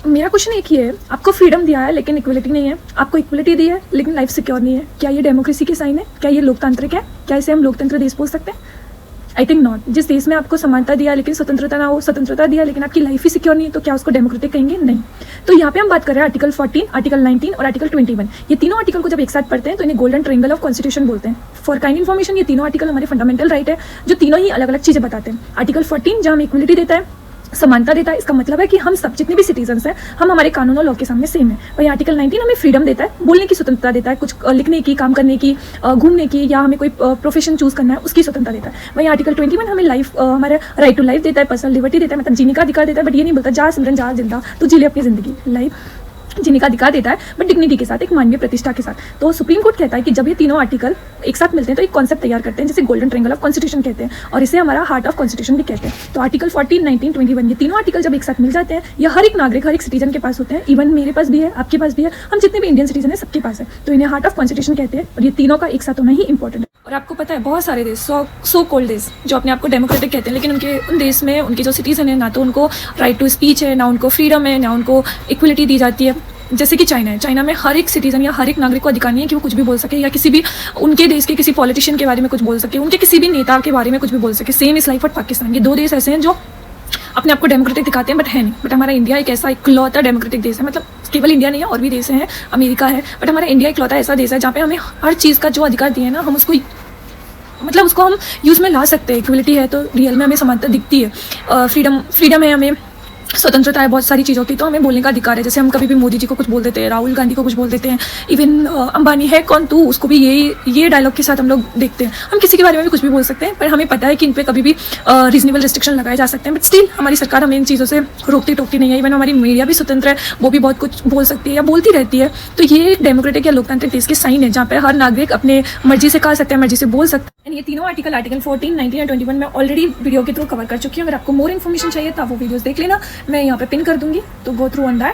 मेरा क्वेश्चन एक ही है, आपको फ्रीडम दिया है लेकिन इक्वलिटी नहीं है, आपको इक्वलिटी दी है लेकिन लाइफ सिक्योर नहीं है। क्या ये डेमोक्रेसी की साइन है? क्या ये लोकतांत्रिक है? क्या इसे हम लोकतंत्र देश बोल सकते हैं? I think not. जिस देश में आपको समानता दिया लेकिन स्वतंत्रता ना हो, स्वतंत्रता दिया लेकिन आपकी लाइफ ही सिक्योर नहीं है, तो क्या उसको डेमोक्रेटिक कहेंगे? नहीं। तो यहाँ पे हम बात कर रहे हैं आर्टिकल 14, आर्टिकल 19 और आर्टिकल 21। ये तीनों आर्टिकल को जब एक साथ पढ़ते हैं तो इन्हें गोल्डन ट्रायंगल ऑफ कॉन्स्टिट्यूशन बोलते हैं। फॉर काइंड इन्फॉर्मेशन, ये तीनों आर्टिकल हमारे फंडामेंटल राइट है, जो तीनों ही अलग अलग चीज़ें बताते हैं। आर्टिकल 14 जहाँ हमें इक्वलिटी देता है, समानता देता है, इसका मतलब है कि हम सब जितने भी सिटीजन्स हैं हम हमारे कानून और लॉ के सामने सेम है। वहीं आर्टिकल 19 हमें फ्रीडम देता है, बोलने की स्वतंत्रता देता है, कुछ लिखने की, काम करने की, घूमने की, या हमें कोई प्रोफेशन चूज करना है उसकी स्वतंत्रता देता है। वहीं आर्टिकल 21 हमें लाइफ, हमारे राइट टू लाइफ देता है, पर्सनल लिबर्टी देता है, मतलब जीने का अधिकार देता है, बट ये नहीं बोलता जा सिमरन जा जिंदा तो जी ले अपनी जिंदगी। लाइफ जीने का अधिकार देता है बट डिग्निटी के साथ, एक मानवीय प्रतिष्ठा के साथ। तो सुप्रीम कोर्ट कहता है कि जब ये तीनों आर्टिकल एक साथ मिलते हैं तो एक कॉन्सेप्ट तैयार करते हैं जिसे गोल्डन ट्रायंगल ऑफ कॉन्स्टिट्यूशन कहते हैं, और इसे हमारा हार्ट ऑफ कॉन्स्टिट्यूशन भी कहते हैं। तो आर्टिकल 14, 19, 21 ये तीनों आर्टिकल जब एक साथ मिल जाते हैं, ये हर एक नागरिक, हर एक सिटीजन के पास होते हैं। इवन मेरे पास भी है, आपके पास भी है, हम जितने भी इंडियन सिटीजन है सबके पास है। तो इन्हें हार्ट ऑफ कॉन्स्टिट्यूशन कहते हैं, और ये तीनों का एक साथ होना ही इंपॉर्टेंट है। और आपको पता है बहुत सारे देश, सो कोल्ड देश जो अपने आप को डेमोक्रेटिक कहते हैं, लेकिन उन देश में उनके जो सिटीजन है ना तो उनको राइट टू स्पीच है, ना उनको फ्रीडम है, ना उनको इक्वलिटी दी जाती है। जैसे कि चाइना है, चाइना में हर एक सिटीजन या हर एक नागरिक को अधिकार नहीं है कि वो कुछ भी बोल सके, या किसी भी उनके देश के किसी पॉलिटिशियन के बारे में कुछ बोल सके, उनके किसी भी नेता के बारे में कुछ भी बोल सके। Same is like for Pakistan. ये दो देश ऐसे हैं जो अपने आप को डेमोक्रेटिक दिखाते हैं बट है नहीं। बट हमारा इंडिया एक ऐसा इकलौता डेमोक्रेटिक देश है, मतलब केवल इंडिया नहीं है और भी देश हैं, अमेरिका है, बट हमारा इंडिया इकलौता ऐसा देश है जहाँ पे हमें हर चीज़ का जो अधिकार दिया है ना, हम उसको मतलब उसको हम यूज़ में ला सकते हैं। इक्वलिटी है तो रियल में हमें समानता दिखती है, फ्रीडम है, हमें स्वतंत्रता है बहुत सारी चीज़ों की, तो हमें बोलने का अधिकार है। जैसे हम कभी भी मोदी जी को कुछ बोल देते हैं, राहुल गांधी को कुछ बोल देते हैं, इवन अंबानी है कौन तू, उसको भी ये डायलॉग के साथ हम लोग देखते हैं। हम किसी के बारे में भी कुछ भी बोल सकते हैं, पर हमें पता है कि इन पे कभी भी रीजनेबल रिस्ट्रिक्शन लगाए जा सकते हैं, बट स्टिल हमारी सरकार हमें इन चीज़ों से रोकती टोकती नहीं है। इवन हमारी मीडिया भी स्वतंत्र है, वो भी बहुत कुछ बोल सकती है या बोलती रहती है। तो ये एक डेमोक्रेटिक या लोकतांत्रिक देश के साइन है जहाँ पे हर नागरिक अपने मर्जी से कह सकते हैं, मर्जी से बोल सकते हैं। ये तीनों आर्टिकल 14, 19 और 21 में ऑलरेडी वीडियो के थ्रू कवर कर चुकी हूँ। अगर आपको मोर इन्फॉर्मेशन चाहिए तो आप वो वीडियोस देख लेना, मैं यहाँ पे पिन कर दूंगी, तो गो थ्रू ऑन दैट।